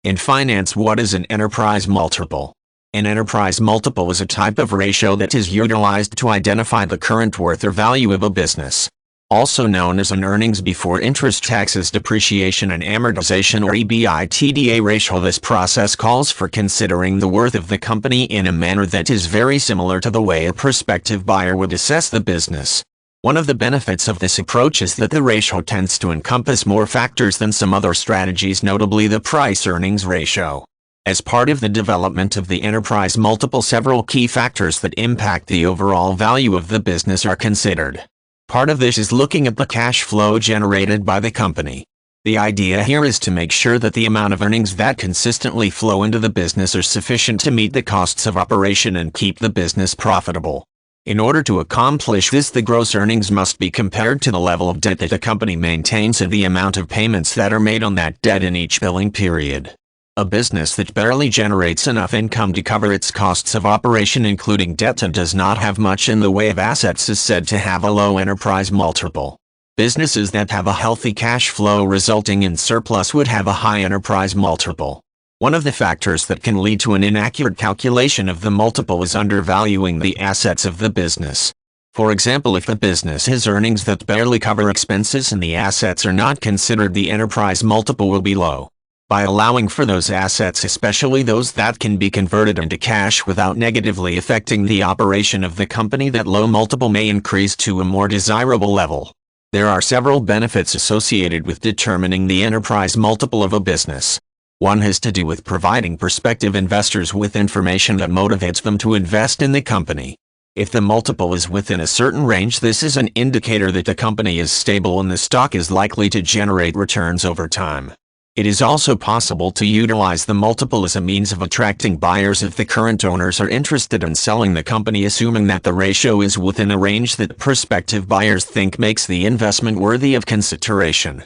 In finance, what is an enterprise multiple? An enterprise multiple is a type of ratio that is utilized to identify the current worth or value of a business. Also known as an earnings before interest, taxes, depreciation and amortization or EBITDA ratio. This process calls for considering the worth of the company in a manner that is very similar to the way a prospective buyer would assess the business. One of the benefits of this approach is that the ratio tends to encompass more factors than some other strategies, notably the price-earnings ratio. As part of the development of the enterprise multiple, several key factors that impact the overall value of the business are considered. Part of this is looking at the cash flow generated by the company. The idea here is to make sure that the amount of earnings that consistently flow into the business are sufficient to meet the costs of operation and keep the business profitable. In order to accomplish this, the gross earnings must be compared to the level of debt that the company maintains and the amount of payments that are made on that debt in each billing period. A business that barely generates enough income to cover its costs of operation, including debt, and does not have much in the way of assets is said to have a low enterprise multiple. Businesses that have a healthy cash flow resulting in surplus would have a high enterprise multiple. One of the factors that can lead to an inaccurate calculation of the multiple is undervaluing the assets of the business. For example, if the business has earnings that barely cover expenses and the assets are not considered, the enterprise multiple will be low. By allowing for those assets, especially those that can be converted into cash without negatively affecting the operation of the company, that low multiple may increase to a more desirable level. There are several benefits associated with determining the enterprise multiple of a business. One has to do with providing prospective investors with information that motivates them to invest in the company. If the multiple is within a certain range, this is an indicator that the company is stable and the stock is likely to generate returns over time. It is also possible to utilize the multiple as a means of attracting buyers if the current owners are interested in selling the company, assuming that the ratio is within a range that prospective buyers think makes the investment worthy of consideration.